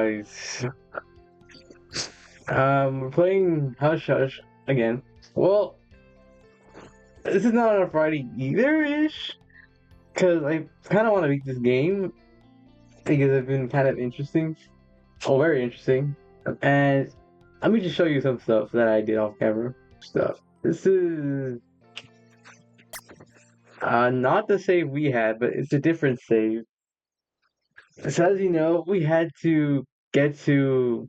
guys. We're playing Hush Hush again. Well, this is not on a Friday either-ish, because I kind of want to beat this game because it's been kind of interesting. Oh, very interesting. And let me just show you some stuff that I did off camera. Stuff. This is not the save we had, but it's a different save. So as you know, we had to get to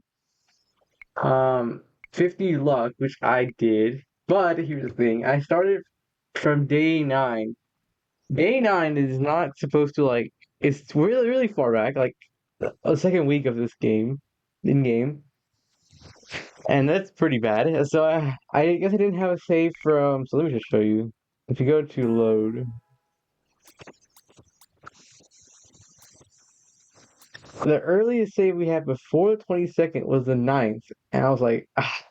50 luck, which I did. But here's the thing, I started from day 9. Day 9 is not supposed to like it's really really far back, like a second week of this game in game. And that's pretty bad. So I guess I didn't have a save from so let me just show you. If you go to load, the earliest save we had before the 22nd was the 9th. And I was like, ah,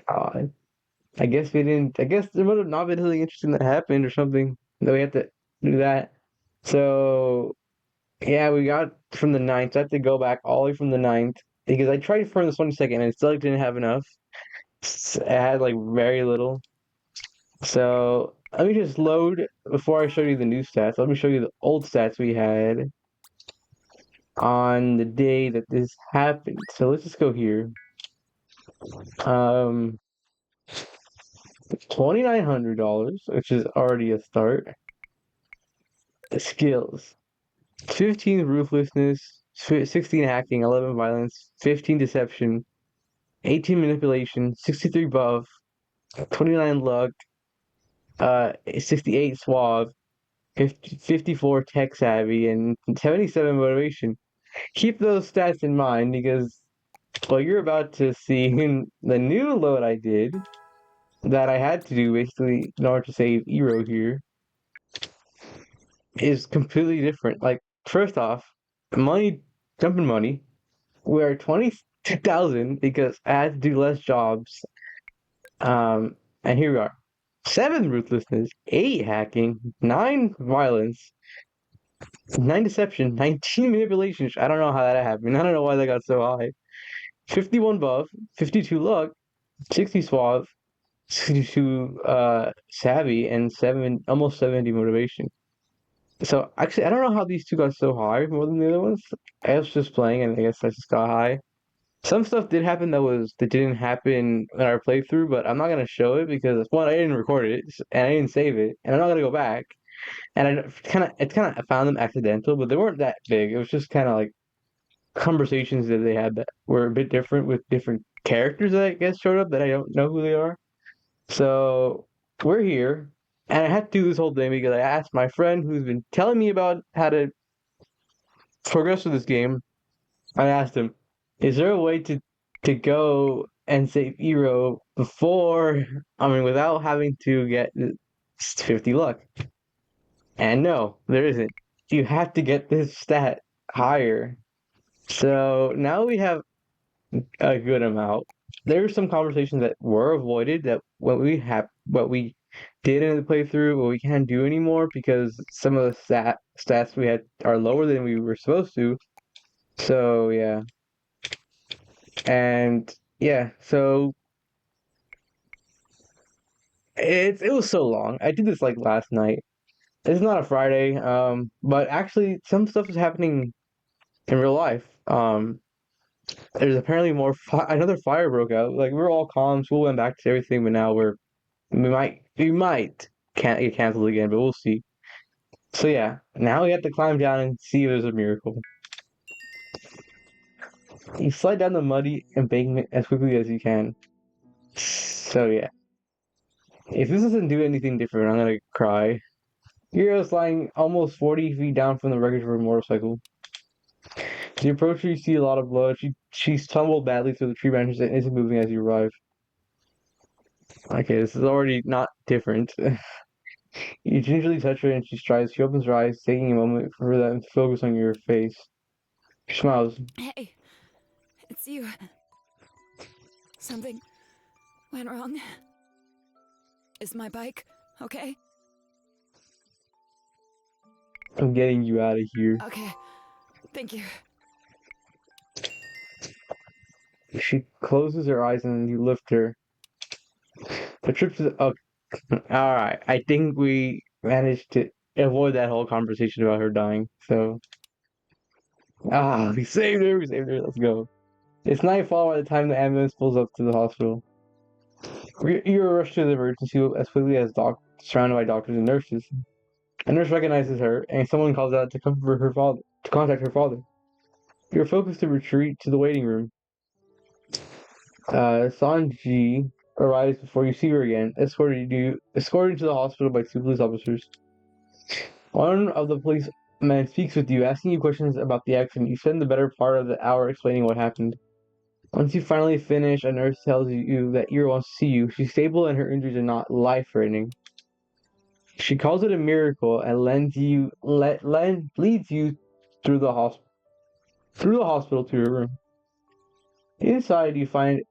God. I guess we didn't. I guess there would have not been something interesting that happened or something that we had to do that. So yeah, we got from the 9th. So I had to go back all the way from the 9th because I tried from the 22nd and it still didn't have enough. It had like very little. So let me just load before I show you the new stats. Let me show you the old stats we had on the day that this happened. So let's just go here. Um, $2,900, which is already a start. Skills. 15 ruthlessness, 16 hacking, 11 violence, 15 deception, 18 manipulation, 63 buff, 29 luck, 68 suave, 54 tech savvy, and 77 motivation. Keep those stats in mind because what you're about to see in the new load I did that I had to do basically in order to save Eero here is completely different. Like, first off, money, jumping money. We're 22,000 because I had to do less jobs. And here we are. 7 ruthlessness, 8 hacking, 9 violence, 9 deception, 19 manipulation. I don't know how that happened. I don't know why that got so high. 51 buff, 52 luck, 60 suave, 62 savvy, and 7 almost 70 motivation. So actually, I don't know how these two got so high more than the other ones. I was just playing, and I guess I just got high. Some stuff did happen that didn't happen in our playthrough, but I'm not gonna show it because one, I didn't record it and I didn't save it, and I'm not gonna go back. And I found them accidental, but they weren't that big. It was just kind of like conversations that they had that were a bit different with different characters that I guess showed up that I don't know who they are. So we're here, and I had to do this whole thing because I asked my friend who's been telling me about how to progress with this game. I asked him, "Is there a way to go and save Eero before, I mean, without having to get 50 luck?" And no, there isn't. You have to get this stat higher. So now we have a good amount. There were some conversations that were avoided that what we did in the playthrough, what we can't do anymore because some of the stats we had are lower than we were supposed to. So yeah. And yeah, so it was so long. I did this like last night. It's not a Friday, but actually some stuff is happening in real life. There's apparently another fire broke out. Like we're all calm, school went back to everything, but now we might can't get canceled again, but we'll see. So yeah, now we have to climb down and see if there's a miracle. You slide down the muddy embankment as quickly as you can. So yeah, if this doesn't do anything different, I'm gonna cry. Hero's lying almost 40 feet down from the wreckage of her motorcycle. As you approach her, you see a lot of blood. She's tumbled badly through the tree branches and isn't moving as you arrive. Okay, this is already not different. You gingerly touch her and she strides. She opens her eyes, taking a moment for them to focus on your face. She smiles. Hey, it's you. Something went wrong. Is my bike okay? I'm getting you out of here. Okay, thank you. She closes her eyes and you lift her. The trip to the... Oh, alright. I think we managed to avoid that whole conversation about her dying. So, we saved her, we saved her, let's go. It's nightfall by the time the ambulance pulls up to the hospital. You're rushed to the emergency room as quickly as surrounded by doctors and nurses. A nurse recognizes her, and someone calls out to comfort her father, to contact her father. You're focused to retreat to the waiting room. Sanji arrives before you see her again, escorted to the hospital by two police officers. One of the policemen speaks with you, asking you questions about the accident. You spend the better part of the hour explaining what happened. Once you finally finish, a nurse tells you that Ira wants to see you. She's stable and her injuries are not life-threatening. She calls it a miracle and leads you through the hospital to your room. Inside, you find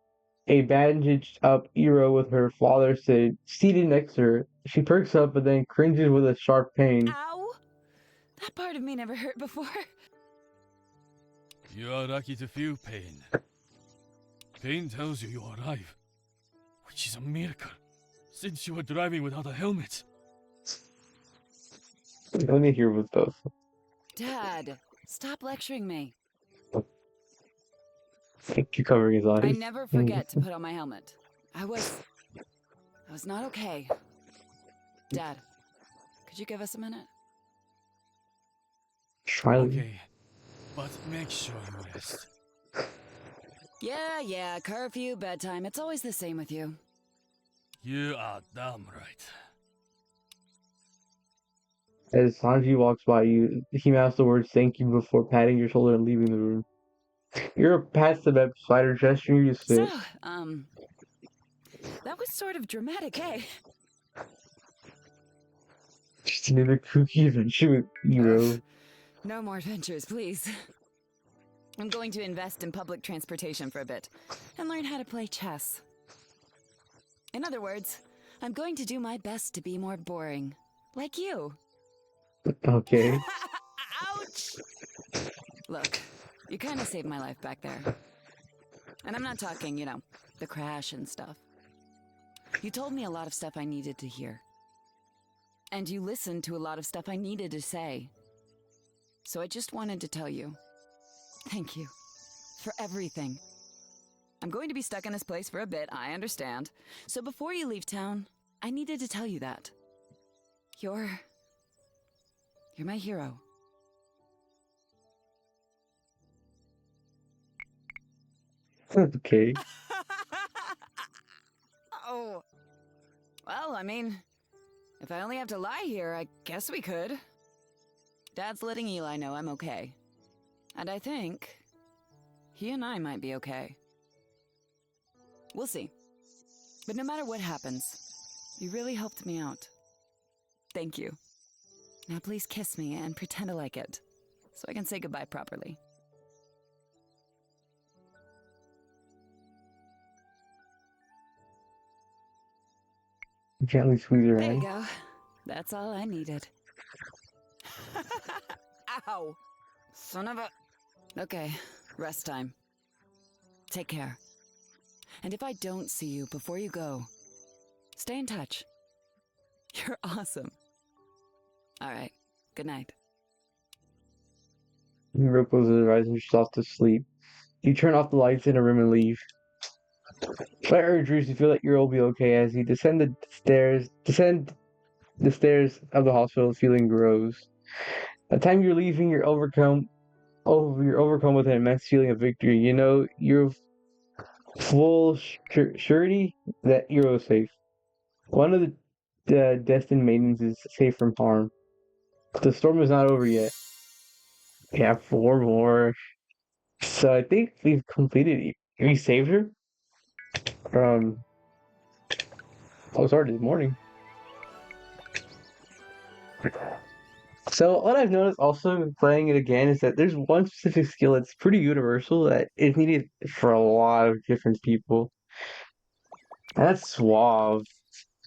a bandaged up Iro with her father seated next to her. She perks up but then cringes with a sharp pain. Ow! That part of me never hurt before. You are lucky to feel pain. Pain tells you are alive, which is a miracle, since you were driving without a helmet. Let me hear what those. Dad, stop lecturing me. Thank you covering his I eyes. never forget to put on my helmet. I was not okay. Dad, could you give us a minute? Smiling. Okay, but make sure you rest. Yeah, curfew, bedtime, it's always the same with you. You are damn right. As Sanji walks by you, he mouths the words thank you before patting your shoulder and leaving the room. You're past the bed beside her, gesturing you to So, sit. that was sort of dramatic, eh? Just another kooky adventure with Iro. No more adventures, please. I'm going to invest in public transportation for a bit and learn how to play chess. In other words, I'm going to do my best to be more boring. Like you. Okay. Ouch! Look, you kind of saved my life back there. And I'm not talking, the crash and stuff. You told me a lot of stuff I needed to hear. And you listened to a lot of stuff I needed to say. So I just wanted to tell you, thank you for everything. I'm going to be stuck in this place for a bit, I understand. So before you leave town, I needed to tell you that. You're my hero. Okay. Oh. Well, I mean, if I only have to lie here, I guess we could. Dad's letting Eli know I'm okay. And I think he and I might be okay. We'll see. But no matter what happens, you really helped me out. Thank you. Now please kiss me and pretend to like it, so I can say goodbye properly. Gently squeeze her There you hand. go. That's all I needed. Ow! Son of a... Okay, rest time. Take care. And if I don't see you before you go, stay in touch. You're awesome. Alright, good night. Iro closes her eyes and she's off to sleep. You turn off the lights in a room and leave. Slight urge you feel that Iro will be okay as you descend the stairs of the hospital, feeling grows. By the time you're leaving, you're overcome with an immense feeling of victory. You know, you're full surety that Iro is safe. One of the destined maidens is safe from harm. The storm is not over yet. We have four more. So I think we've completed it. We saved her from... Oh, sorry, this morning. So what I've noticed also playing it again is that there's one specific skill that's pretty universal that is needed for a lot of different people. And that's Suave.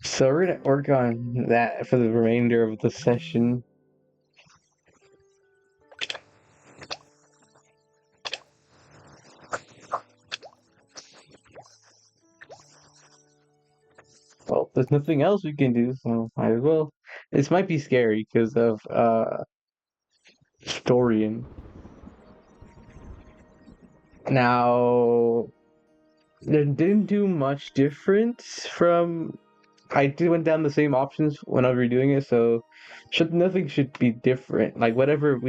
So we're gonna work on that for the remainder of the session. there's nothing else we can do, so might as well. This might be scary because of Dorian. Now, they didn't do much different from. I did went down the same options when I was redoing it, so nothing should be different. Like whatever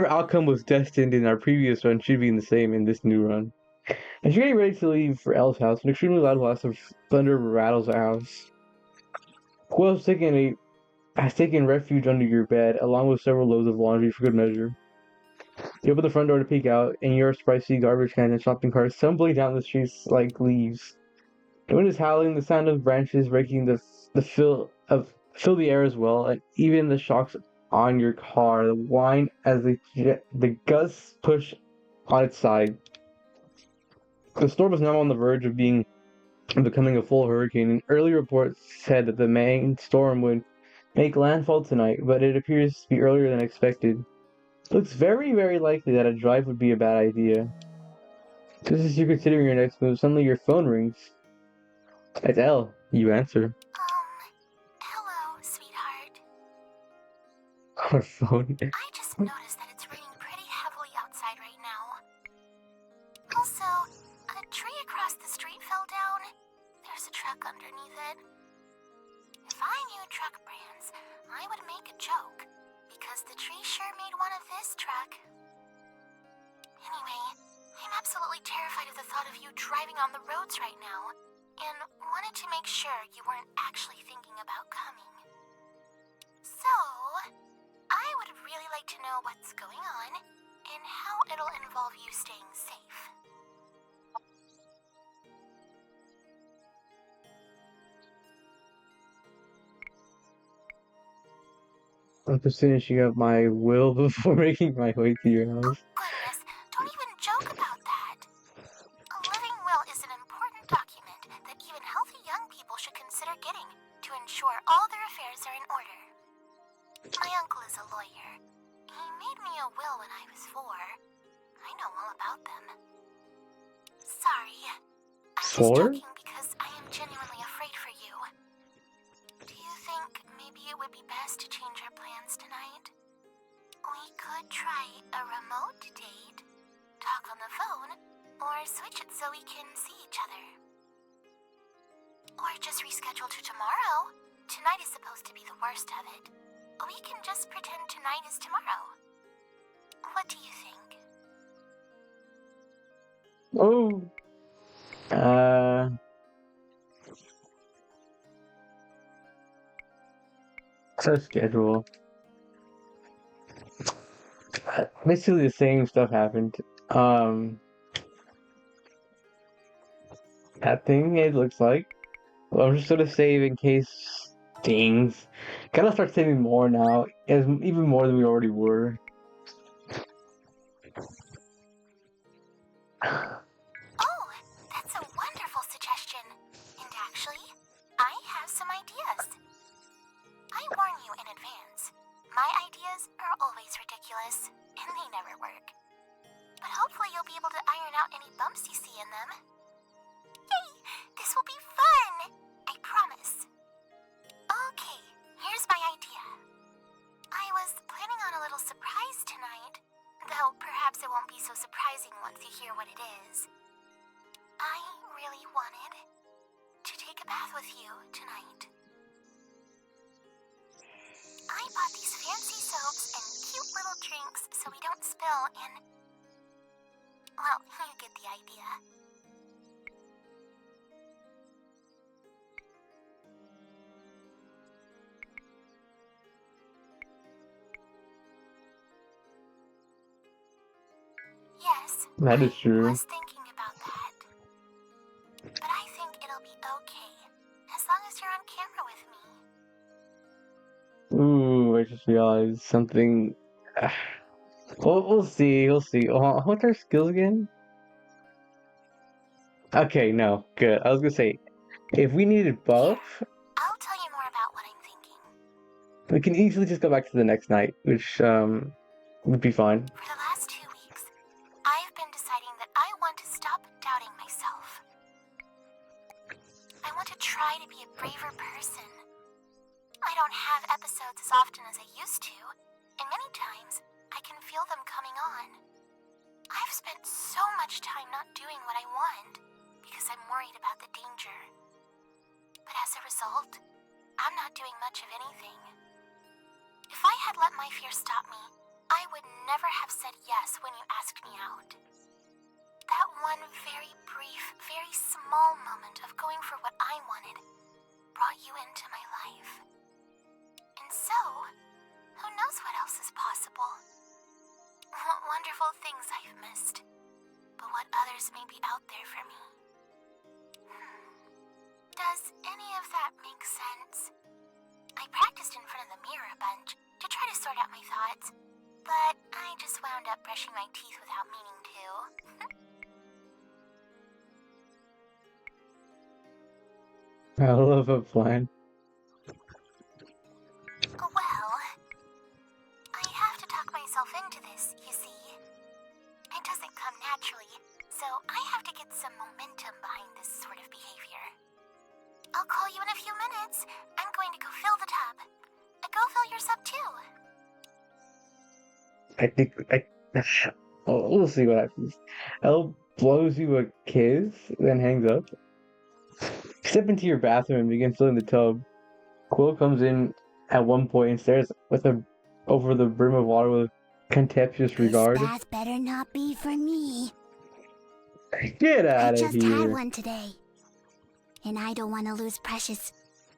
outcome was destined in our previous run should be the same in this new run. As you're getting ready to leave for Elle's house, an extremely loud blast of thunder rattles the house. Quill has taken refuge under your bed, along with several loads of laundry for good measure. You open the front door to peek out, and you're surprised to see garbage cans and shopping carts tumbling down the streets like leaves. The wind is howling, the sound of branches breaking fill the air as well, and even the shocks on your car, the whine as the gusts push on its side. The storm is now on the verge of becoming a full hurricane, and early reports said that the main storm would make landfall tonight, but it appears to be earlier than expected. It looks very, very likely that a drive would be a bad idea. Just as you're considering your next move, suddenly your phone rings. It's Elle. You answer. Hello, sweetheart. Our phone. I just noticed that it's raining pretty heavily outside right now. Also, a tree across the street fell down. There's a truck underneath it. If I knew truck brands, I would make a joke, because the tree sure made one of this truck. Anyway, I'm absolutely terrified of the thought of you driving on the roads right now, and wanted to make sure you weren't actually thinking about coming. So, I would really like to know what's going on, and how it'll involve you staying safe. I'm just finishing up my will before making my way to your house. Goodness, don't even joke about that. A living will is an important document that even healthy young people should consider getting to ensure all their affairs are in order. My uncle is a lawyer. He made me a will when I was 4. I know all about them. Sorry. I'm just 4? joking because I am genuinely afraid for you. Do you think maybe it would be best to change our plans tonight? We could try a remote date, talk on the phone, or switch it so we can see each other. Or just reschedule to tomorrow. Tonight is supposed to be the worst of it. We can just pretend tonight is tomorrow. What do you think? Oh. So schedule. Basically the same stuff happened. That thing it looks like. Well, I'm just gonna save in case things. Gotta start saving more now, as even more than we already were. Oh, that's a wonderful suggestion. And actually, I have some ideas. I warn you in advance. My ideas are always ridiculous, and they never work. But hopefully you'll be able to iron out any bumps you see in them. Yay! This will be fun! I promise. Okay, here's my idea. I was planning on a little surprise tonight, though perhaps it won't be so surprising once you hear what it is. I really wanted to take a bath with you tonight. I bought these fancy soaps and cute little drinks so we don't spill and... well, you get the idea. Yes, That is I true. was thinking about that. But I think it'll be okay, as long as you're on camera with me. Ooh, I just realized something. Well, we'll see. We'll see. What's our skills again? Okay, no, good. I was gonna say, if we needed buff, I'll tell you more about what I'm thinking. we can easily just go back to the next night, which would be fine. For the last 2 weeks, I've been deciding that I want to stop doubting myself. I want to try to be a braver person. I don't have episodes as often as I used to, and many times I can feel them coming on. I've spent so much time not doing what I want because I'm worried about the danger. But as a result, I'm not doing much of anything. If I had let my fear stop me, I would never have said yes when you asked me out. That one very brief, very small moment of going for what I wanted brought you into my life. And so, who knows what else is possible? What wonderful things I've missed, but what others may be out there for me. Does any of that make sense? I practiced in front of the mirror a bunch to try to sort out my thoughts, but I just wound up brushing my teeth without meaning to. I love a plan. Well, I have to talk myself into this, you see. It doesn't come naturally, so I have to get some momentum behind this sort of behavior. I'll call you in a few minutes. I'm going to go fill the tub. Go fill yours up too. I think we'll see what happens. Elle blows you a kiss, then hangs up. Step into your bathroom and begin filling the tub. Quill comes in at one point and stares over the brim of water with contemptuous regard. This bath better not be for me. Get I out of just had here. one today. And I don't want to lose precious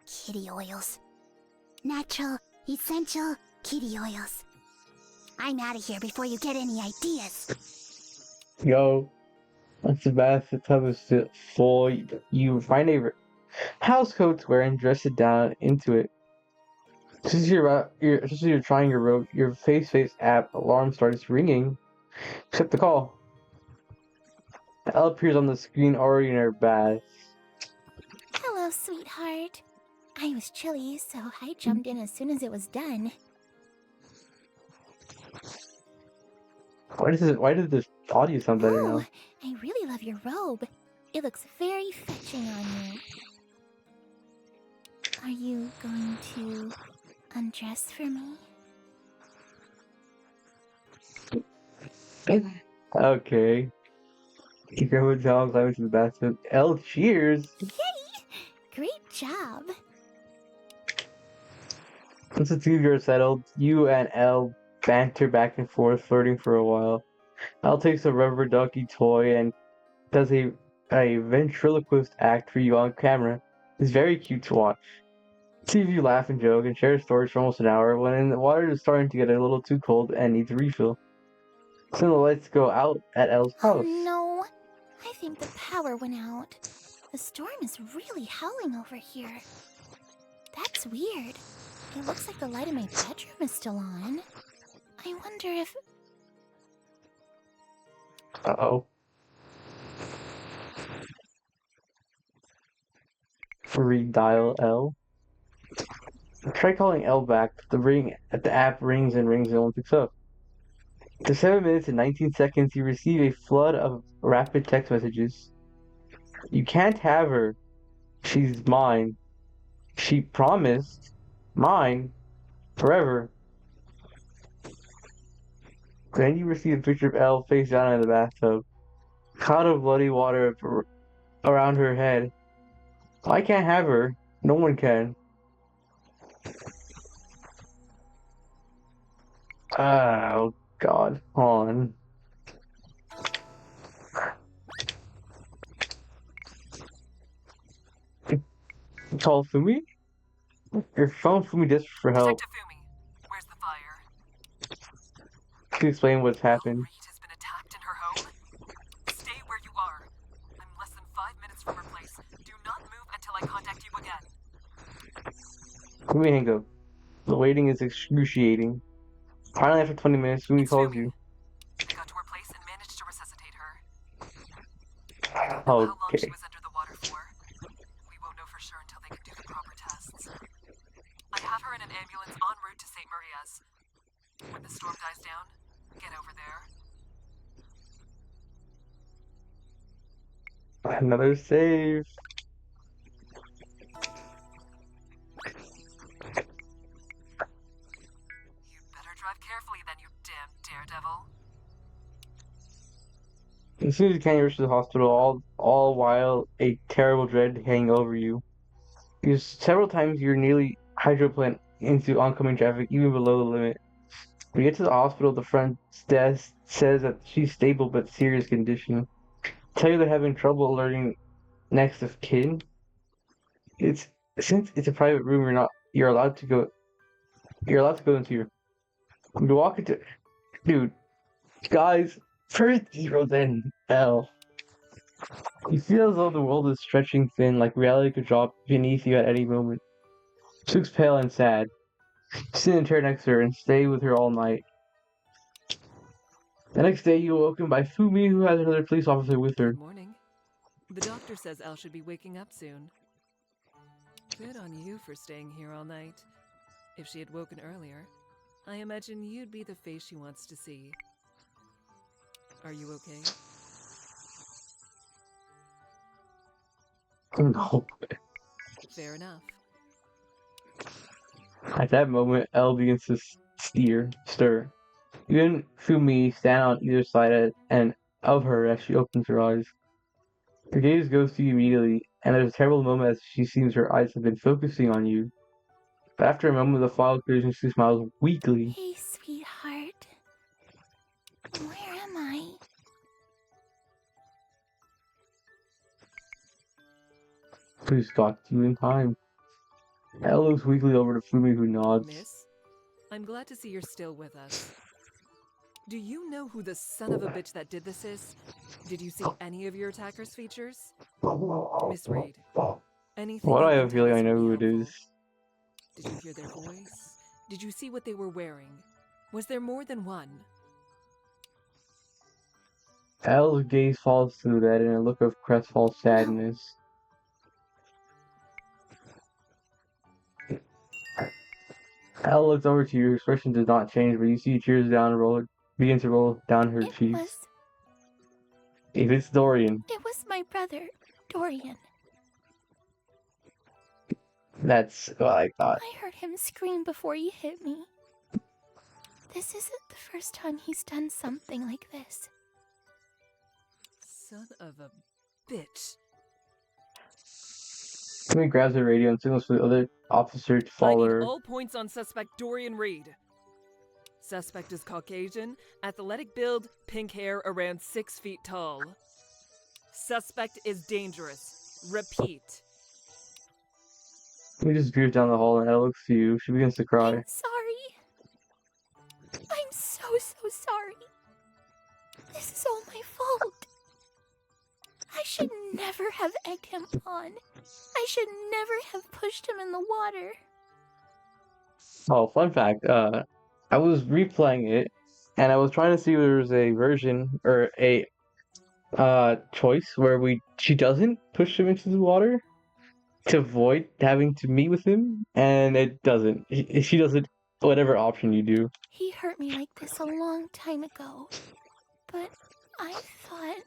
kitty oils. Natural, essential kitty oils. I'm out of here before you get any ideas. Go. Once the bathtub is full, you find a housecoat to wear and dress it down into it. Just as you're trying your robe, your face app alarm starts ringing. Accept the call. Elle appears on the screen already in her bath. Hello, sweetheart. I was chilly, so I jumped in as soon as it was done. Why did this audio sound better now? I really love your robe. It looks very fetching on you. Are you going to undress for me? Okay. Keep your hotel and climb into the bathtub. Elle cheers! Great job. Once the two of you are settled, you and Elle banter back and forth, flirting for a while. Elle takes a rubber ducky toy and does a ventriloquist act for you on camera. It's very cute to watch. Two of you laugh and joke and share stories for almost an hour when the water is starting to get a little too cold and needs a refill. Soon the lights go out at Elle's house. Oh no. I think the power went out. The storm is really howling over here. That's weird. It looks like the light in my bedroom is still on. I wonder if... Uh-oh. Redial Elle. Try calling Elle back. The app rings and no one picks up. After 7 minutes and 19 seconds, you receive a flood of rapid text messages. You can't have her. She's mine. She promised. Mine. Forever. Then you receive a picture of Elle face down in the bathtub. Cloud of bloody water around her head. I can't have her. No one can. Oh, God. Hold on. Call Fumi? Your phone Fumi desperate for help. Detective Fumi, where's the fire? Can you explain what's happened? Reed has been attacked in her home. Stay where you are. I'm less than 5 minutes from her place. Do not move until I contact you again. Fumi hang up. The waiting is excruciating. Finally, after 20 minutes, Fumi It's calls Fumi. you. I got to her place and managed to resuscitate her. I don't know how long she Okay. was under the water for. We won't know for sure until they can do the proper tests. I have her in an ambulance en route to St. Maria's. When the storm dies down, get over there. Another save. As soon as you can, you rush to the hospital, all while a terrible dread hanging over you. Because several times you're nearly hydroplaned into oncoming traffic, even below the limit. When you get to the hospital, the front desk says that she's stable but serious condition. Tell you they're having trouble alerting next of kin. It's since it's a private room, you're allowed to go. You're allowed to go into your. You walk into, dude, guys. First hero, then L. You feel as though the world is stretching thin, like reality could drop beneath you at any moment. She looks pale and sad. Sit in a chair next to her and stay with her all night. The next day, you are woken by Fumi, who has another police officer with her. Good morning. The doctor says Elle should be waking up soon. Good on you for staying here all night. If she had woken earlier, I imagine you'd be the face she wants to see. Are you okay? No. Fair enough. At that moment, L begins to stir. You and Fumi stand on either side and of her as she opens her eyes. Her gaze goes to you immediately, and there's a terrible moment as she seems her eyes have been focusing on you. But after a moment, the file clears and she smiles weakly. Hey, sweetheart. Where am I? Please got you in time. L looks weakly over to Fumi, who nods. Miss, I'm glad to see you're still with us. Do you know who the son of a bitch that did this is? Did you see any of your attacker's features? Miss Reed, anything Why do you I can have a tell feeling us I know would be who it helpful. is? Did you hear their voice? Did you see what they were wearing? Was there more than one? L's gaze falls to the bed in a look of crestfallen sadness. L looks over to you, her expression does not change, but you see tears begin to roll down her It cheeks. was If it's Dorian, my brother, Dorian. that's what I thought. I heard him scream before he hit me. This isn't the first time he's done something like this. Son of a bitch. Timmy grabs the radio and signals for the other officer to I follow need her. all points on suspect Dorian Reed. Suspect is Caucasian, athletic build, pink hair, around 6 feet tall. Suspect is dangerous. Repeat. Timmy disappears down the hall and L looks to you. She begins to cry. I'm sorry. I'm so sorry. This is all my fault. I should never have egged him on. I should never have pushed him in the water. Oh, fun fact, I was replaying it and I was trying to see if there was a version or a choice where she doesn't push him into the water to avoid having to meet with him, and it doesn't. She does it whatever option you do. He hurt me like this a long time ago. But I thought...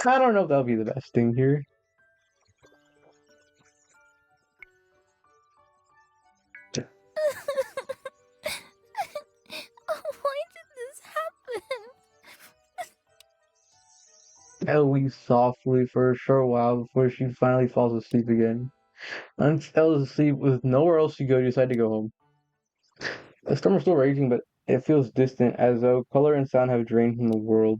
I don't know if that'll be the best thing here. Why did this happen? Elle weeps softly for a short while before she finally falls asleep again. Once Elle is asleep with nowhere else to go, you decide to go home. The storm is still raging, but it feels distant, as though color and sound have drained from the world.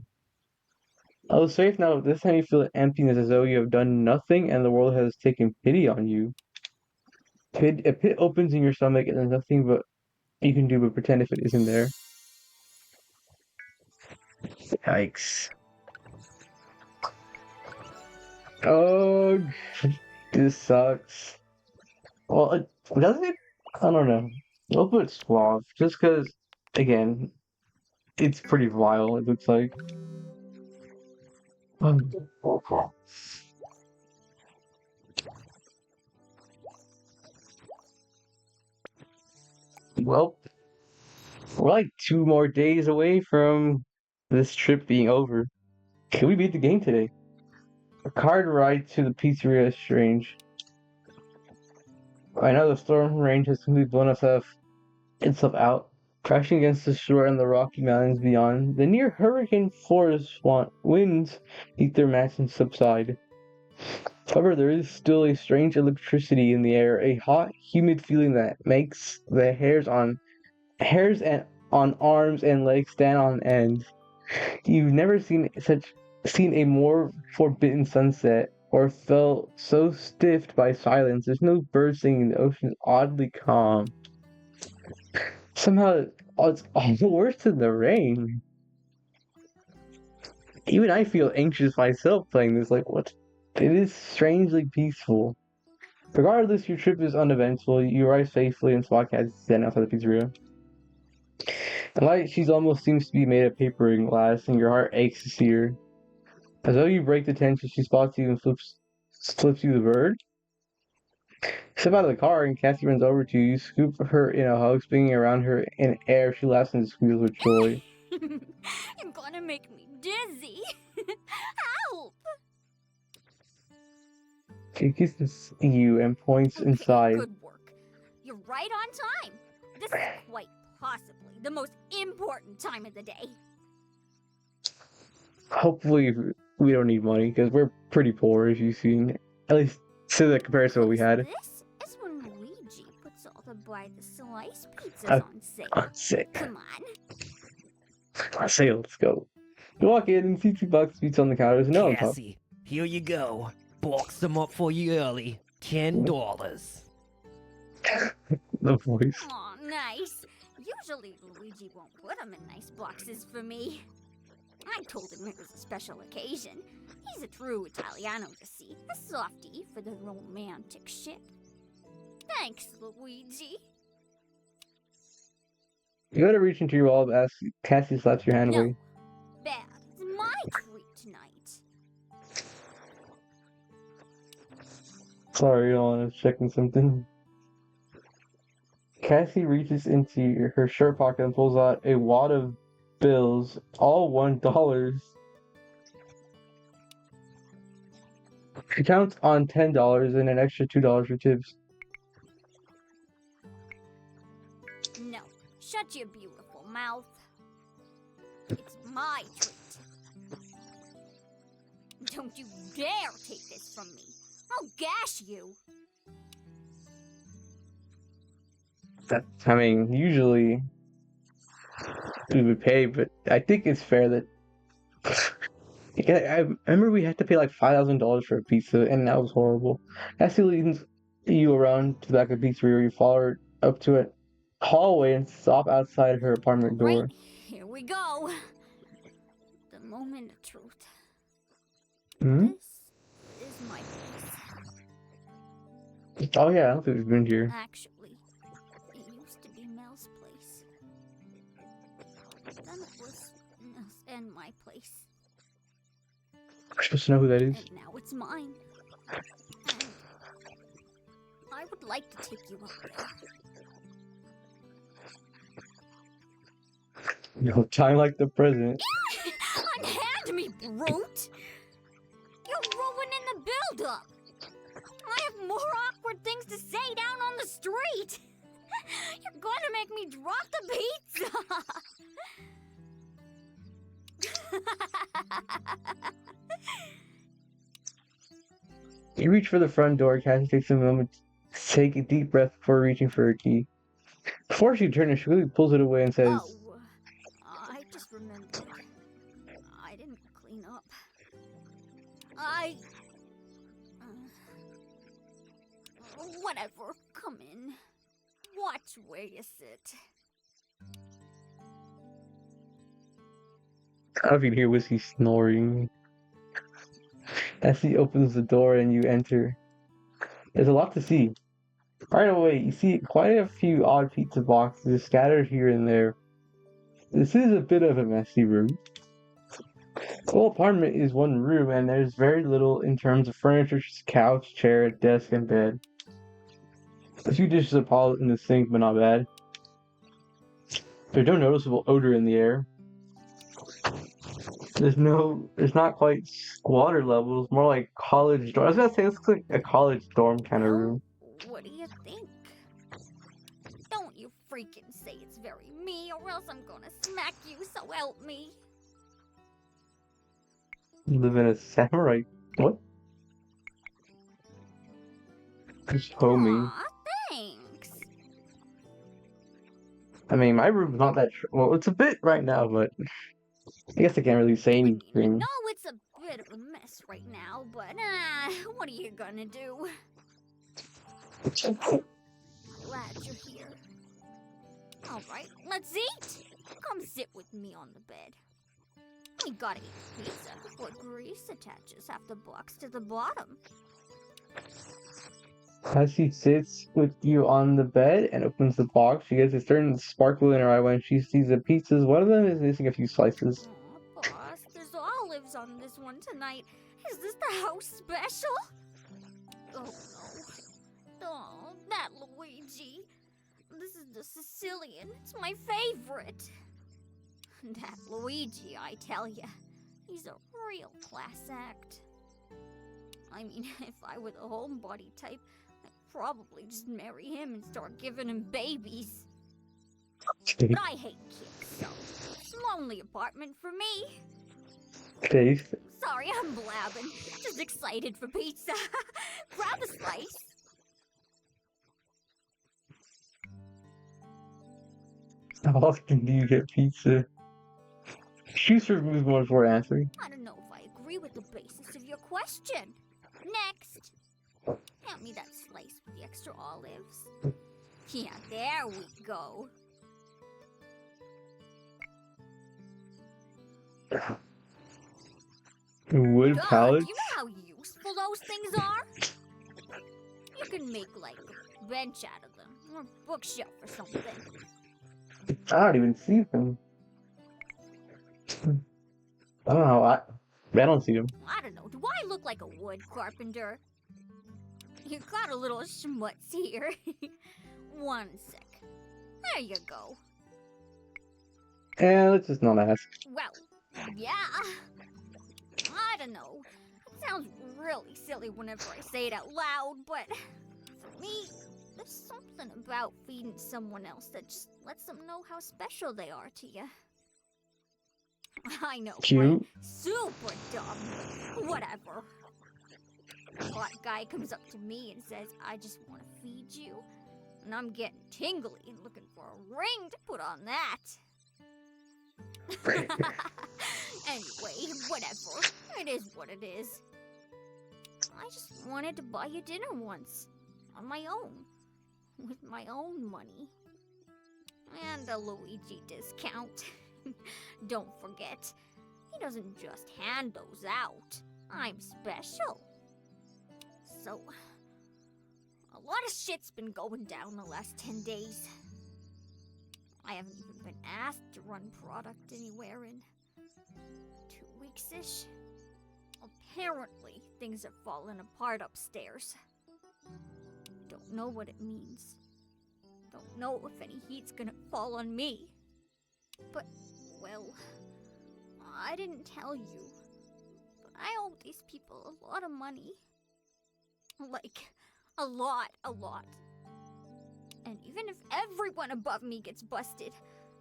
Elle is safe now, but this time you feel emptiness, as though you have done nothing and the world has taken pity on you. A pit opens in your stomach, and there's nothing but you can do but pretend if it isn't there. Yikes. Oh, this sucks. Well, does it? I don't know. I'll put suave, just because, again, it's pretty vile, it looks like. Well, we're like 2 more days away from this trip being over. Can we beat the game today? A card ride to the pizzeria is strange. I know the storm range has completely blown itself out, crashing against the shore and the Rocky Mountains beyond. The near hurricane force winds beat their match and subside. However, there is still a strange electricity in the air, a hot, humid feeling that makes the hairs on arms and legs stand on end. You've never seen a more forbidden sunset or felt so stiffed by silence. There's no birds singing. The ocean is oddly calm. Somehow, it's all worse than the rain. Even I feel anxious myself playing this. Like, what? It is strangely peaceful. Regardless, your trip is uneventful. You arrive safely and spot Cat standing outside the pizzeria. And like she's almost seems to be made of paper and glass, and your heart aches to see her. As though you break the tension, she spots you and flips you the bird. Step out of the car, and Cassie runs over to you. You scoop her in a hug, spinning around her in air. She laughs and squeals with joy. You're gonna make me dizzy. Help! She kisses you and points Okay, inside. good work. You're right on time. This is quite possibly the most important time of the day. Hopefully, we don't need money because we're pretty poor, as you've seen. At least to the comparison to what we had. This is when Luigi puts all the buy the slice pizzas on sale. Sick. Come on. I say, let's go. You walk in and see $2 pizza on the counter. No, on top. Cassie, here you go. Box them up for you early. $10. The voice. Aw, nice. Usually Luigi won't put them in nice boxes for me. I told him it was a special occasion. He's a true Italiano, you see. A softie for the romantic shit. Thanks, Luigi. You gotta reach into your wallet as Cassie slaps your hand No. away. Bad. It's my treat tonight. Sorry, I was checking something. Cassie reaches into her shirt pocket and pulls out a wad of bills, all $1. She counts on $10 and an extra $2 for tips. No. Shut your beautiful mouth. It's my treat. Don't you dare take this from me. I'll gash you. I mean, usually we would pay, but I think it's fair that. Yeah, I remember we had to pay like $5,000 for a pizza, and that was horrible. Cassie leads you around to the back of the pizzeria, where you follow her up to a hallway and stop outside her apartment door. Right, here we go. The moment of truth. Hmm? This is my place. Oh yeah, I don't think we've been here. Actually, it used to be Mel's place. Then it was Mel's and my place. We're supposed to know who that is. And now it's mine. And I would like to take you up there. No time like the present. Unhand me, brute! You're ruining the build-up! I have more awkward things to say down on the street! You're gonna make me drop the pizza! You reach for the front door. Cassie takes a moment to take a deep breath before reaching for her key. Before she turns, she quickly pulls it away and says, Oh, I just remembered. I didn't clean up. Whatever. Come in. Watch where you sit. I don't know if you can hear Whiskey snoring. Cassie opens the door and you enter. There's a lot to see. Right away, you see quite a few odd pizza boxes scattered here and there. This is a bit of a messy room. The whole apartment is one room, and there's very little in terms of furniture, just couch, chair, desk, and bed. A few dishes are piled in the sink, but not bad. There's no noticeable odor in the air. There's not quite squatter levels, more like college dorm. I was gonna say, this looks like a college dorm kind of room. What do you think? Don't you freaking say it's very me, or else I'm gonna smack you, so help me. Live in a samurai. What? Show me. Aw, thanks. I mean, my room's not that. Well, it's a bit right now, but I guess I can't really say I mean, I anything. know it's a bit of a mess right now, but what are you gonna do? Glad you're here. Alright, let's eat! Come sit with me on the bed. You gotta eat pizza before grease attaches half the box to the bottom. As she sits with you on the bed and opens the box, she gets a certain sparkle in her eye when she sees the pizzas. One of them is missing a few slices. Aw, boss, there's olives on this one tonight. Is this the house special? Oh no. Oh, that Luigi. This is the Sicilian. It's my favorite. That Luigi, I tell ya. He's a real class act. I mean, if I were the homebody type, I'd probably just marry him and start giving him babies. But I hate kids, so it's a lonely apartment for me. Taste. Sorry, I'm blabbing. Just excited for pizza. Grab a slice. How often do you get pizza? Choose to remove one before answering. I don't know if I agree with the basis of your question. Next. Hand me that slice with the extra olives. Yeah, there we go. Wood God, pallets? you know how useful those things are? You can make, like, a bench out of them, or a bookshelf or something. I don't even see them. I don't know. I don't see them. I don't know, do I look like a wood carpenter? You got a little schmutz here. One sec. There you go. And let's just not ask. Well, yeah. I don't know. It sounds really silly whenever I say it out loud, but for me, there's something about feeding someone else that just lets them know how special they are to you. I know, right? Cute. Super dumb, but whatever. Hot guy comes up to me and says, I just want to feed you. And I'm getting tingly and looking for a ring to put on that. Anyway, whatever. It is what it is. I just wanted to buy you dinner once. On my own. With my own money. And a Luigi discount. Don't forget, he doesn't just hand those out. I'm special. So, a lot of shit's been going down the last 10 days. I haven't even been asked to run product anywhere in 2 weeks-ish. Apparently, things have fallen apart upstairs. Don't know what it means. Don't know if any heat's gonna fall on me. But, well, I didn't tell you, but I owe these people a lot of money. Like, a lot. And even if everyone above me gets busted,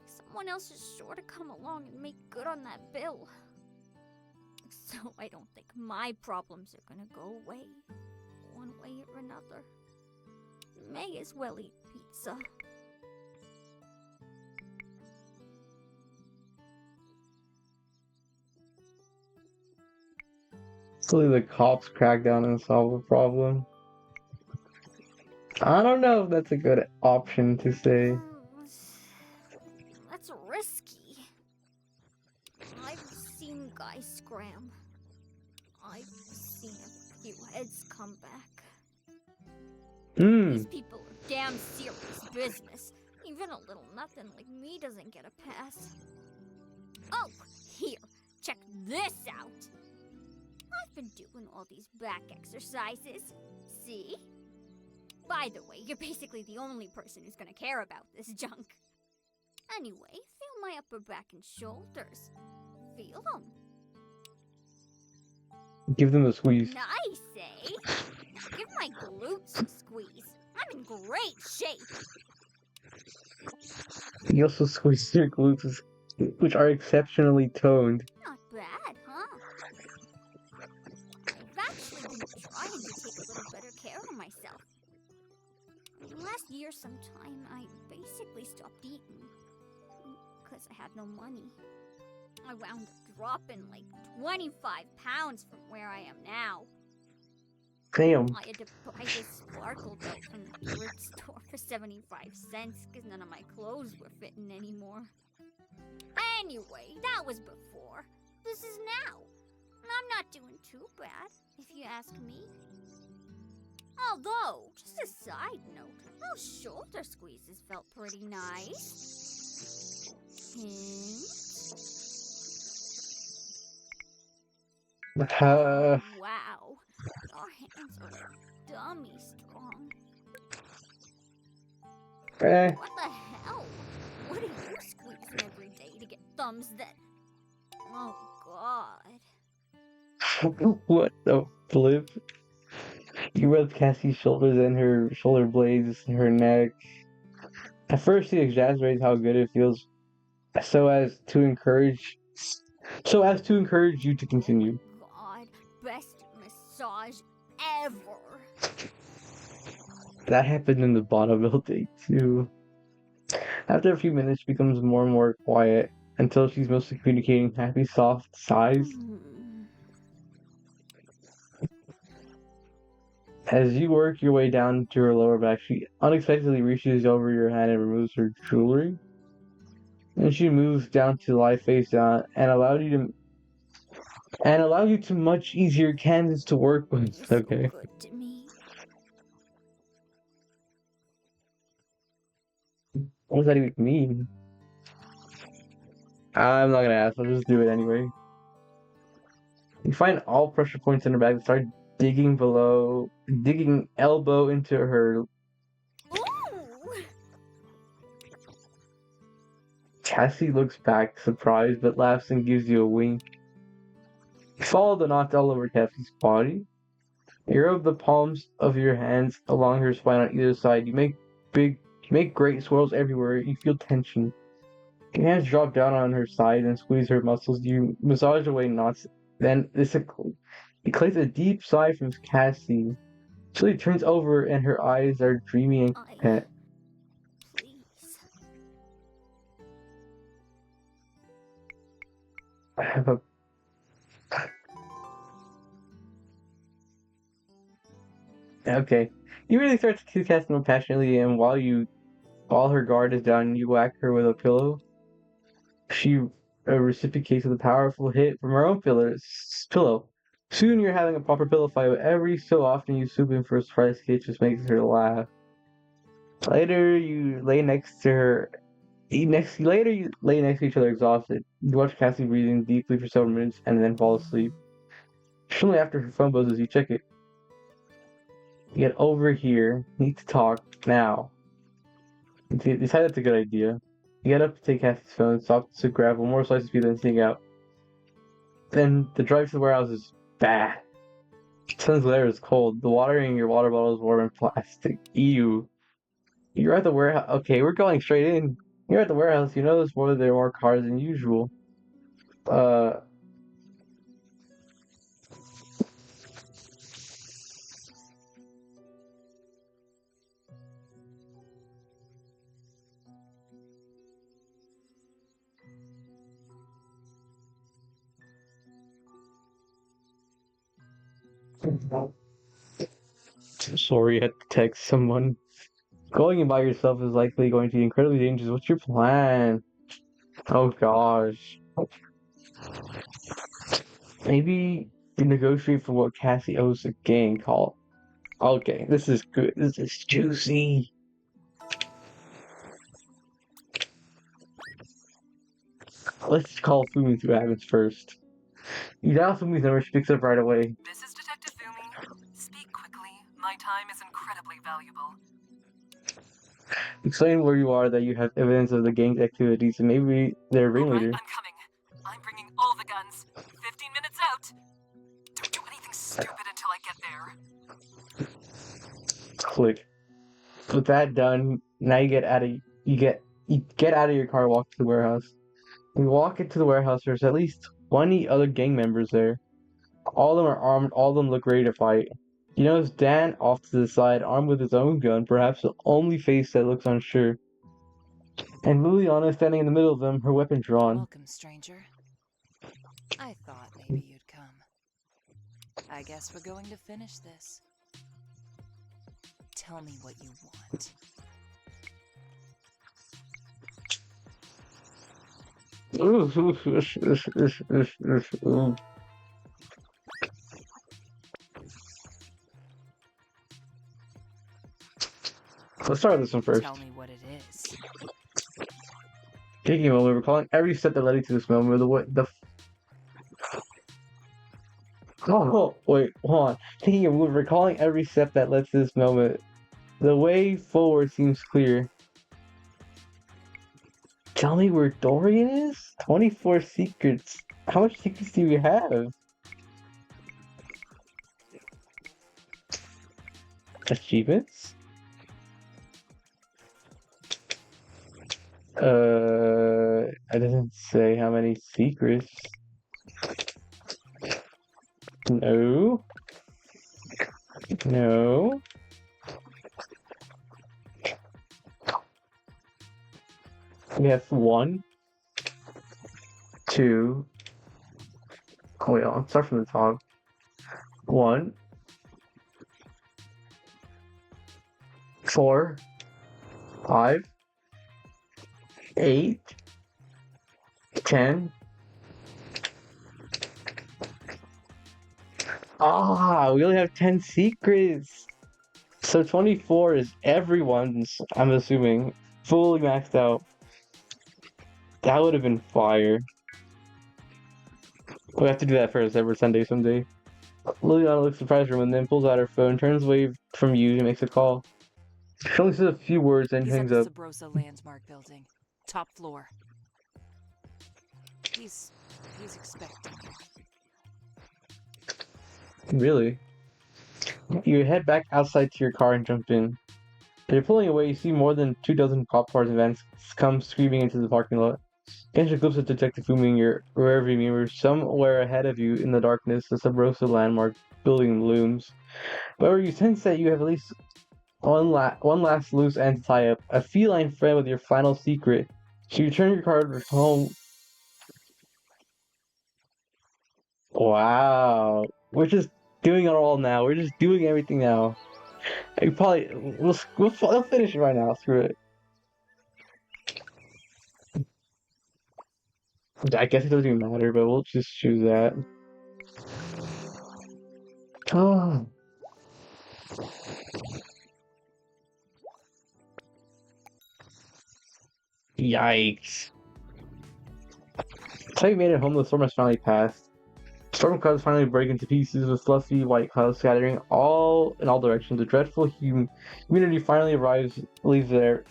someone else is sure to come along and make good on that bill. So I don't think my problems are gonna go away, one way or another. May as well eat pizza. Hopefully the cops crack down and solve the problem. I don't know if that's a good option to say. That's risky. I've seen guys scram. I've seen a few heads come back. These people are damn serious business. Even a little nothing like me doesn't get a pass. Oh, here, check this out. I've been doing all these back exercises. See? By the way, you're basically the only person who's gonna care about this junk. Anyway, feel my upper back and shoulders. Feel them. Give them a squeeze. Nice, eh? Give my glutes a squeeze. I'm in great shape. He also squeezes her glutes, which are exceptionally toned. Not bad, huh? I've actually been trying to take a little better care of myself. Last year sometime, I basically stopped eating. Because I had no money. I wound up dropping like 25 pounds from where I am now. Damn. I had to buy this sparkle belt from the thrift store for 75 cents because none of my clothes were fitting anymore. Anyway, that was before. This is now. And I'm not doing too bad, if you ask me. Although, just a side note, those shoulder squeezes felt pretty nice. Hint? Wow, your hands are like dummy strong. What the hell? What are you squeezing every day to get thumbs that... Oh, God. What the flip? You rub Cassie's shoulders and her shoulder blades and her neck. At first, she exaggerates how good it feels, so as to encourage you to continue. Oh my God, best massage ever. That happened in the vaudeville day too. After a few minutes, she becomes more and more quiet until she's mostly communicating happy, soft sighs. As you work your way down to her lower back, she unexpectedly reaches over your hand and removes her jewelry. Then she moves down to lie face down and allow you to much easier canvas to work with. You're so Okay. good to me. What does that even mean? I'm not gonna ask, I'll just do it anyway. You find all pressure points in her back and start digging elbow into her. Ooh! Cassie looks back, surprised, but laughs and gives you a wink. You follow the knots all over Cassie's body. You rub the palms of your hands along her spine on either side. You make great swirls everywhere. You feel tension. Your hands drop down on her side and squeeze her muscles. You massage away knots. Then it collects a deep sigh from Cassie. She turns over and her eyes are dreamy and content. Please. I have a... Okay. You really start to kiss Cassie more passionately, and while her guard is down, you whack her with a pillow. She reciprocates with a powerful hit from her own pillow. Soon you're having a proper pillow fight, but every so often you swoop in for a surprise kiss, just makes her laugh. Later you lay next to each other exhausted. You watch Cassie breathing deeply for several minutes and then fall asleep. Shortly after her phone buzzes, you check it. You get over here. Need to talk now. You decide that's a good idea. You get up to take Cassie's phone, stop to grab one more slice of pizza and sneak out. Then the drive to the warehouse is bad. The sun's glare is cold. The water in your water bottle is warm and plastic. Ew. You're at the warehouse. Okay, we're going straight in. You're at the warehouse. You notice there are more cars than usual. Sorry, I had to text someone. Going in by yourself is likely going to be incredibly dangerous. What's your plan? Oh gosh. Maybe you negotiate for what Cassie owes the gang call. Okay, this is good. This is juicy. Let's call Fumi through happens first. You dial Fumi's number, she picks up right away. This is Detective Fumi. Speak quickly. My time is incredibly valuable. Explain where you are, that you have evidence of the gang's activities, and maybe their ringleader. Alright, I'm coming. I'm bringing all the guns. 15 minutes out. Don't do anything stupid until I get there. Click. With that done, now you get you get out of your car, walk to the warehouse. We walk into the warehouse. There's at least 20 other gang members there. All of them are armed. All of them look ready to fight. You notice Dan off to the side, armed with his own gun, perhaps the only face that looks unsure. And Liliana standing in the middle of them, her weapon drawn. Welcome, stranger. I thought maybe you'd come. I guess we're going to finish this. Tell me what you want. Let's start with this one first. Tell me what it is. Taking a moment, recalling every step that led you to this moment. Oh, wait, hold on. Taking a moment, recalling every step that led to this moment. The way forward seems clear. Tell me where Dorian is? 24 secrets. How much secrets do you have? Achievements? It doesn't say how many secrets. No. No. We have 1, 2. Oh, wait, I'll start from the top. 1, 4, 5, 8, 10. Ah, we only have 10 secrets. So 24 is everyone's, I'm assuming, fully maxed out. That would have been fire. We have to do that first every Sunday someday. Liliana looks surprised for a moment, then pulls out her phone, turns away from you, and makes a call. She only says a few words and He's hangs at the up. Sabrosa Landmark building. Top floor. He's expecting you. Really? You head back outside to your car and jump in. As you're pulling away, you see more than 24 cop cars and vans come screaming into the parking lot. Catch a glimpse of Detective Fumi in your rearview mirror. Somewhere ahead of you in the darkness, the Sabrosa Landmark building looms. However, you sense that you have at least one last loose end to tie up. A feline friend with your final secret. So you turn your car home. Wow. We're just doing it all now. We're just doing everything now. You probably we'll finish it right now. Screw it. I guess it doesn't even matter, but we'll just choose that. Oh. Yikes. So you made it home, the storm has finally passed. Storm clouds finally break into pieces with fluffy white clouds scattering in all directions. The dreadful humidity finally leaves there.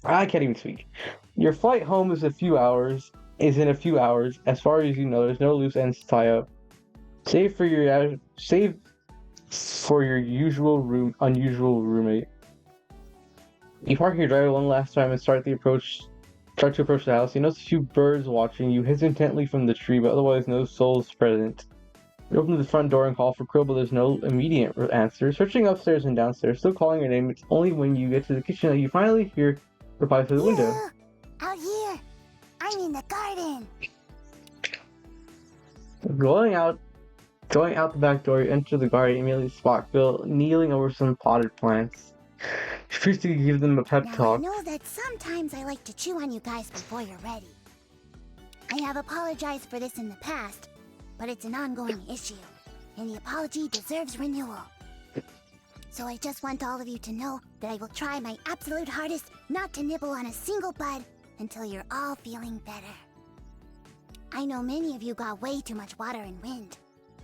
I can't even speak. Your flight home is in a few hours. As far as you know, there's no loose ends to tie up. Save for your unusual roommate. You park your driver one last time and start to approach the house. You notice a few birds watching you hesitantly from the tree, but otherwise no souls present. You open the front door and call for Krill, but there's no immediate answer. Searching upstairs and downstairs, still calling your name. It's only when you get to the kitchen that you finally hear reply through the window. Out here! I'm in the garden! Going out the back door, you enter the garden and immediately spot Phil kneeling over some potted plants. She appears to give them a pep Now, talk. I know that sometimes I like to chew on you guys before you're ready. I have apologized for this in the past, but it's an ongoing issue, and the apology deserves renewal. So I just want all of you to know that I will try my absolute hardest not to nibble on a single bud until you're all feeling better. I know many of you got way too much water and wind,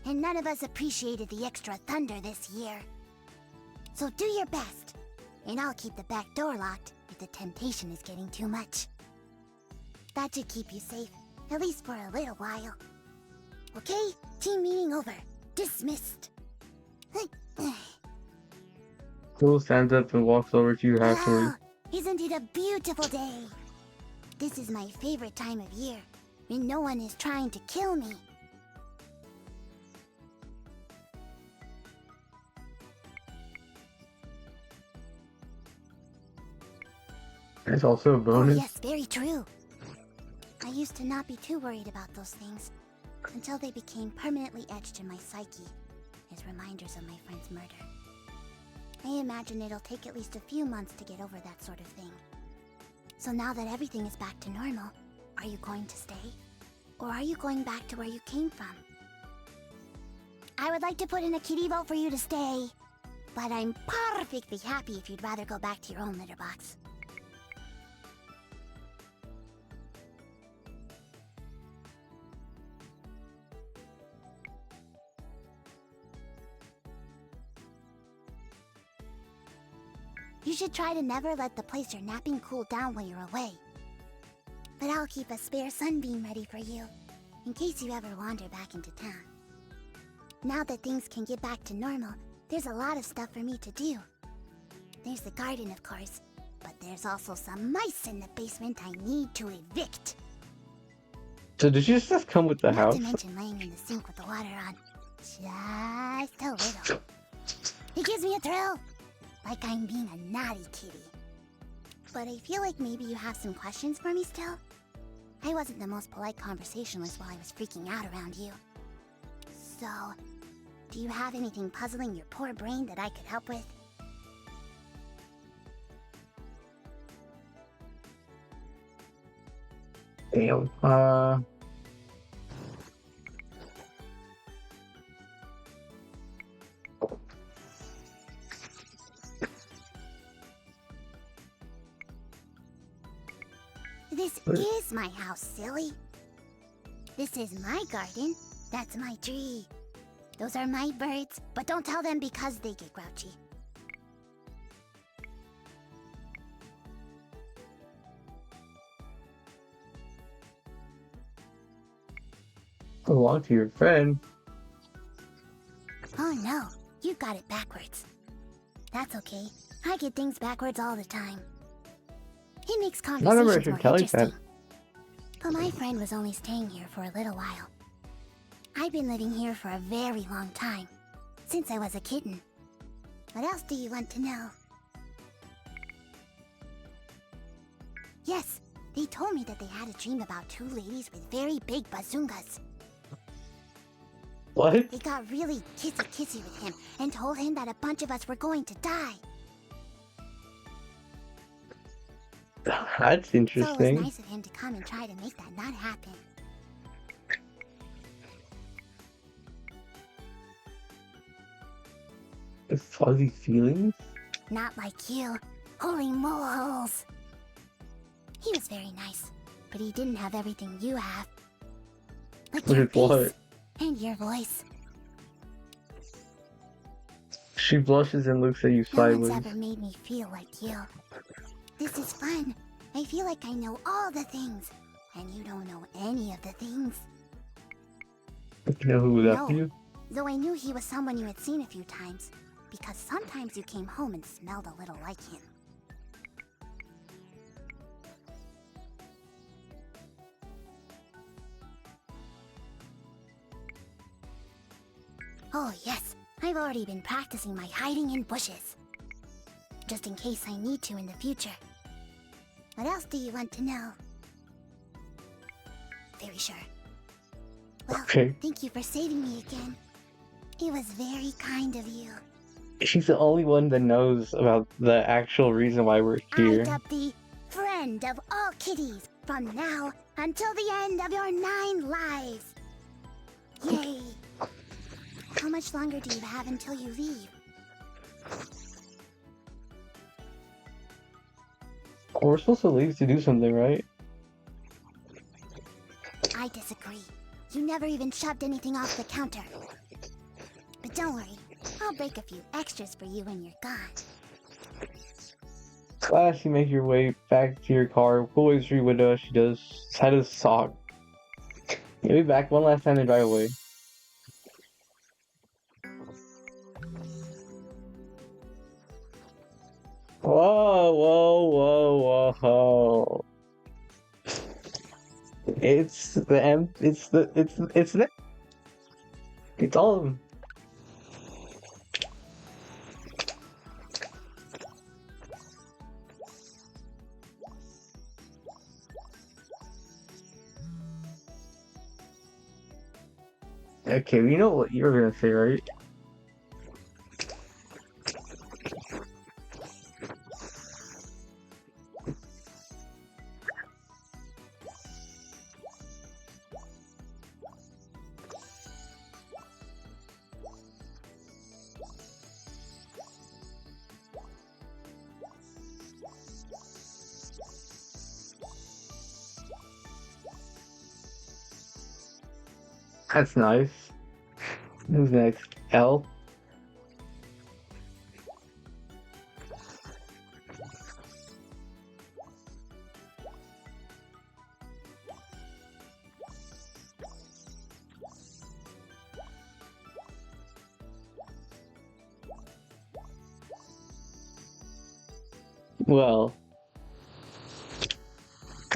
and none of us appreciated the extra thunder this year. So do your best, and I'll keep the back door locked if the temptation is getting too much. That should keep you safe, at least for a little while. Okay, team meeting over. Dismissed. Phil stands up and walks over to you halfway. Wow, isn't it a beautiful day? this is my favorite time of year, when no one is trying to kill me. It's also a Oh bonus. yes, very true. I used to not be too worried about those things, until they became permanently etched in my psyche as reminders of my friend's murder. I imagine it'll take at least a few months to get over that sort of thing. So now that everything is back to normal, are you going to stay? Or are you going back to where you came from? I would like to put in a kitty vote for you to stay, but I'm perfectly happy if you'd rather go back to your own litter box. You should try to never let the place you're napping cool down while you're away. But I'll keep a spare sunbeam ready for you, in case you ever wander back into town. Now that things can get back to normal, there's a lot of stuff for me to do. There's the garden, of course, but there's also some mice in the basement I need to evict. So did you just come with the Not house? to mention laying in the sink with the water on. Just a little. It gives me a thrill. Like I'm being a naughty kitty. But I feel like maybe you have some questions for me still? I wasn't the most polite conversationalist while I was freaking out around you. So, do you have anything puzzling your poor brain that I could help with? Damn. This is my house, silly. This is my garden. That's my tree. Those are my birds, but don't tell them because they get grouchy. Belong to your friend. Oh no, you got it backwards. That's okay. I get things backwards all the time. It makes I remember conversations I more should tell you interesting. that. But my friend was only staying here for a little while. I've been living here for a very long time, since I was a kitten. What else do you want to know? Yes, they told me that they had a dream about two ladies with very big bazungas. What? They got really kissy-kissy with him and told him that a bunch of us were going to die. That's So it was interesting. nice of him to come and try to make that not happen. Fuzzy feelings? Not like you. Holy moles! He was very nice, but he didn't have everything you have. Like your With what? face and your voice. She blushes and looks at you No one's sideways. ever made me feel like you. This is fun. I feel like I know all the things, and you don't know any of the things. You know who was No. after you? Though I knew he was someone you had seen a few times, because sometimes you came home and smelled a little like him. Oh yes, I've already been practicing my hiding in bushes. Just in case I need to in the future. What else do you want to know? Very sure. Well, Okay. thank you for saving me again. It was very kind of you. She's the only one that knows about the actual reason why we're I here. dub thee friend of all kitties from now until the end of your 9 lives. Yay! How much longer do you have until you leave? We're supposed to leave to do something, right? I disagree. You never even shoved anything off the counter. But don't worry, I'll break a few extras for you when you're gone. Last, you make your way back to your car, pull away through your window as she does. Side of the sock. You'll be back one last time to drive away. Whoa, whoa, whoa, whoa. It's the M. It's all of them. Okay, you know what you're gonna say, right? That's nice. Who's next? L. Well,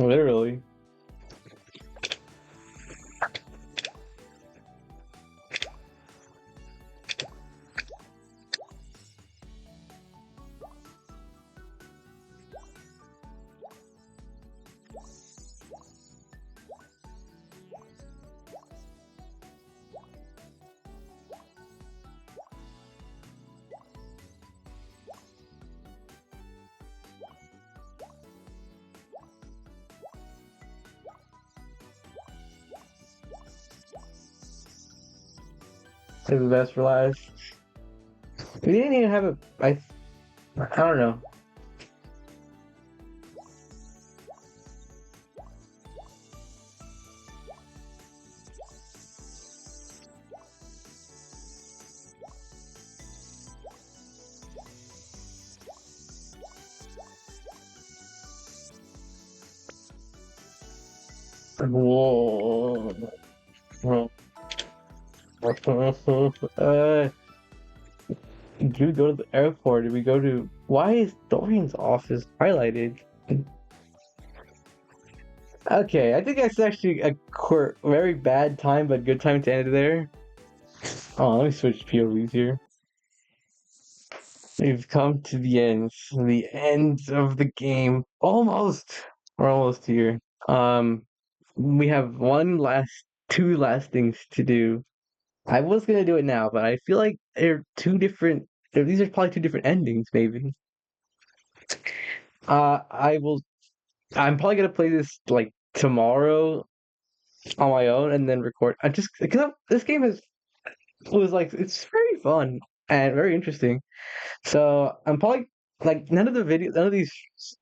literally. Save the best for last. We didn't even have a. I don't know. Whoa. Did we go to the airport? Did we go to? Why is Dorian's office highlighted? Okay, I think that's actually a very bad time, but good time to end it there. Oh, let me switch POVs here. We've come to the end of the game. Almost. We're almost here. Um, we have two last things to do. I was gonna do it now, but I feel like they're two different. These are probably two different endings, maybe. I will. I'm probably gonna play this like tomorrow on my own and then record. I just because this game was like it's very fun and very interesting. So I'm probably like none of these videos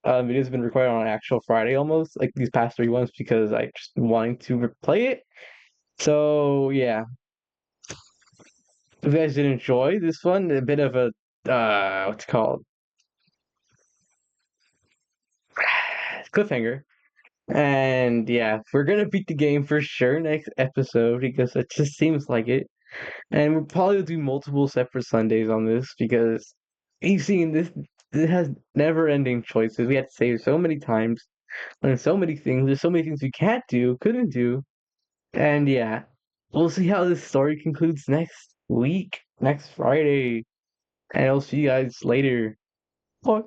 have been recorded on an actual Friday almost like these past three ones because I just been wanting to replay it. So yeah, if you guys did enjoy this one, a bit of a what's it called cliffhanger. And yeah, we're gonna beat the game for sure next episode because it just seems like it. And we'll probably do multiple separate Sundays on this because you've seen this. It has never-ending choices. We have to save so many times, learn so many things. There's so many things we can't do, couldn't do, and yeah, we'll see how this story concludes next week, next Friday, and I'll see you guys later. Bye.